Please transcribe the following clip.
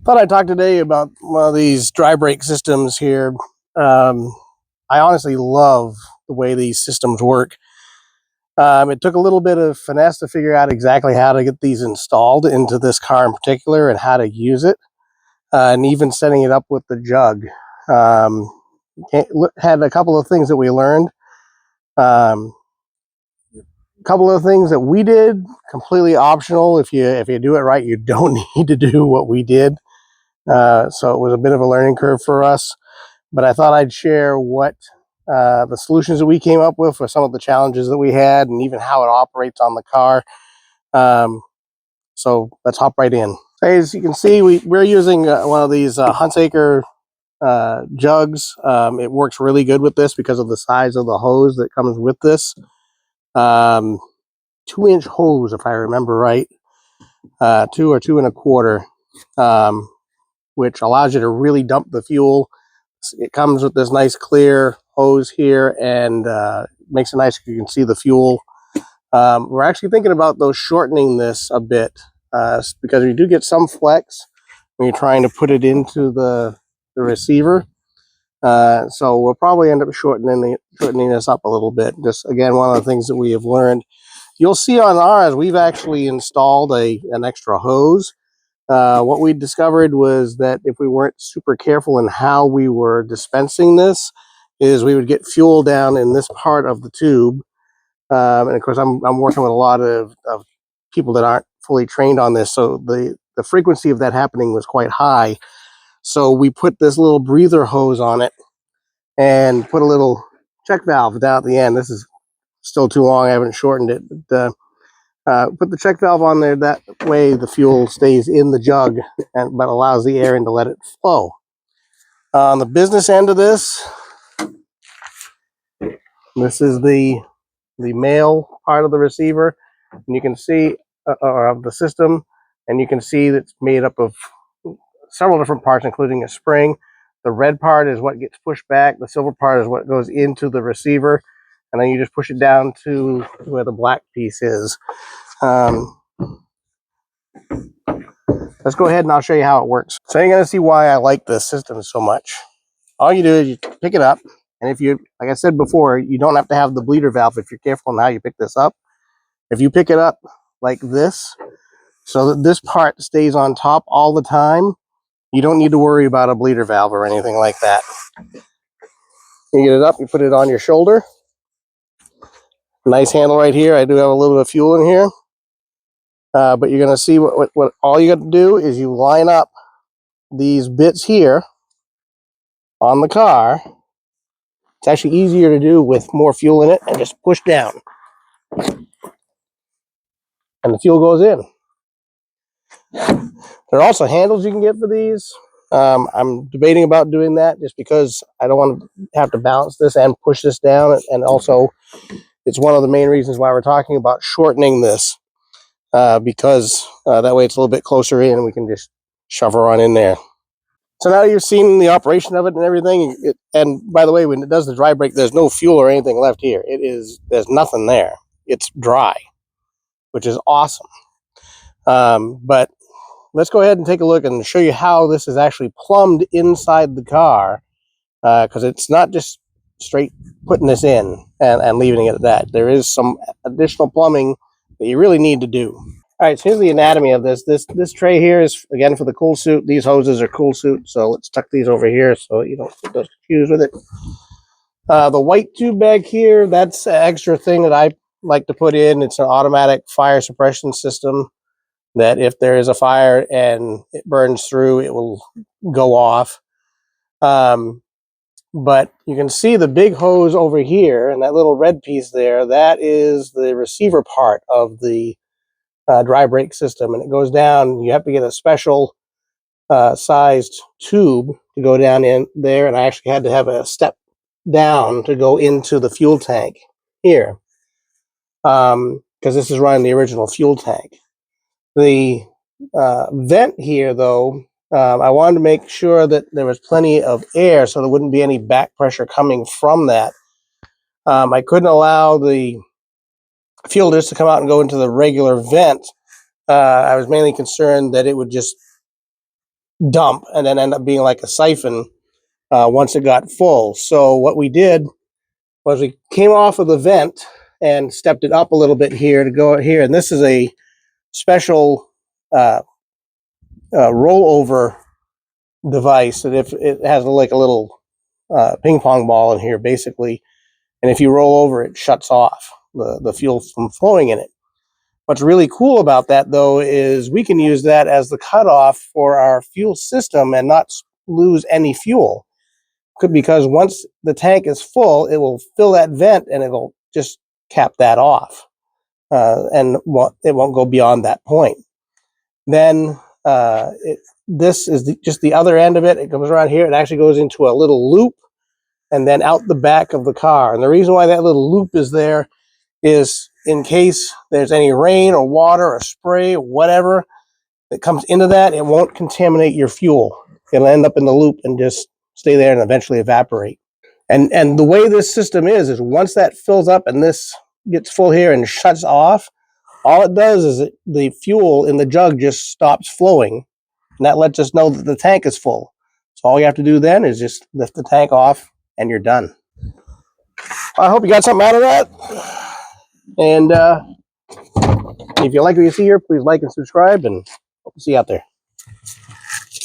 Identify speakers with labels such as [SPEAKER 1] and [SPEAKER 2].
[SPEAKER 1] Thought I'd talk today about one of these dry brake systems here. Um, I honestly love the way these systems work. It took a little bit of finesse to figure out exactly how to get these installed into this car in particular and how to use it, and even setting it up with the jug. Um, had a couple of things that we learned. Um, a couple of things that we did completely optional. If you do it right, you don't need to do what we did. So it was a bit of a learning curve for us. But I thought I'd share what the solutions that we came up with for some of the challenges that we had and even how it operates on the car. So let's hop right in. As you can see, we're using one of these Hunsaker jugs. It works really good with this because of the size of the hose that comes with this. 2-inch hose, if I remember right, 2 or 2 1/4, which allows you to really dump the fuel. It comes with this nice clear hose here and makes it nice. You can see the fuel. We're actually thinking about those shortening this a bit because you do get some flex when you're trying to put it into the receiver. So we'll probably end up shortening this up a little bit. Just again, one of the things that we have learned. You'll see on ours, we've actually installed an extra hose. What we discovered was that if we weren't super careful in how we were dispensing this, is we would get fuel down in this part of the tube. And of course, I'm working with a lot of people that aren't fully trained on this, so the frequency of that happening was quite high. So we put this little breather hose on it and put a little check valve down at the end. This is still too long. I haven't shortened it. But, put the check valve on there. That way the fuel stays in the jug, but allows the air in to let it flow. On the business end of this is the male part of the receiver, and you can see or of the system, and you can see that it's made up of several different parts, including a spring. The red part is what gets pushed back. The silver part is what goes into the receiver, and then you just push it down to where the black piece is. Let's go ahead and I'll show you how it works. So you're going to see why I like this system so much. All you do is you pick it up, and if you, like I said before, you don't have to have the bleeder valve if you're careful in how you pick this up. If you pick it up like this, so that this part stays on top all the time, you don't need to worry about a bleeder valve or anything like that. You get it up, you put it on your shoulder. Nice handle right here. I do have a little bit of fuel in here. But you're going to see what all you got to do is you line up these bits here on the car. It's actually easier to do with more fuel in it, and just push down. And the fuel goes in. There are also handles you can get for these. I'm debating about doing that just because I don't want to have to balance this and push this down. And also, it's one of the main reasons why we're talking about shortening this, because that way it's a little bit closer in and we can just shove her on in there. So now you've seen the operation of it and everything. And by the way, when it does the dry brake, there's no fuel or anything left here. There's nothing there. It's dry, which is awesome. But let's go ahead and take a look and show you how this is actually plumbed inside the car, because it's not just straight putting this in and leaving it at that. There is some additional plumbing that you really need to do. All right, so here's the anatomy of this. This tray here is, again, for the cool suit. These hoses are cool suit, so let's tuck these over here so you don't get those confused with it. The white tube back here, that's an extra thing that I like to put in. It's an automatic fire suppression system that if there is a fire and it burns through, it will go off. But you can see the big hose over here and that little red piece there. That is the receiver part of the dry brake system, and it goes down. You have to get a special sized tube to go down in there, and I actually had to have a step down to go into the fuel tank here, because this is running the original fuel tank. The vent here, though, I wanted to make sure that there was plenty of air so there wouldn't be any back pressure coming from that. I couldn't allow the fuel just to come out and go into the regular vent. I was mainly concerned that it would just dump and then end up being like a siphon once it got full. So what we did was we came off of the vent and stepped it up a little bit here to go here. And this is a special rollover device that if it has like a little ping pong ball in here basically, and if you roll over it shuts off the fuel from flowing in it. What's really cool about that though is we can use that as the cutoff for our fuel system and not lose any fuel, because once the tank is full it will fill that vent and it'll just cap that off, and it won't go beyond that point. Then this is just the other end of it. It comes around here. It actually goes into a little loop and then out the back of the car. And the reason why that little loop is there is in case there's any rain or water or spray or whatever that comes into that, it won't contaminate your fuel. It'll end up in the loop and just stay there and eventually evaporate. And the way this system is once that fills up and this gets full here and shuts off, all it does is the fuel in the jug just stops flowing, and that lets us know that the tank is full. So all you have to do then is just lift the tank off and you're done. I hope you got something out of that. And if you like what you see here, please like and subscribe, and hope to see you out there.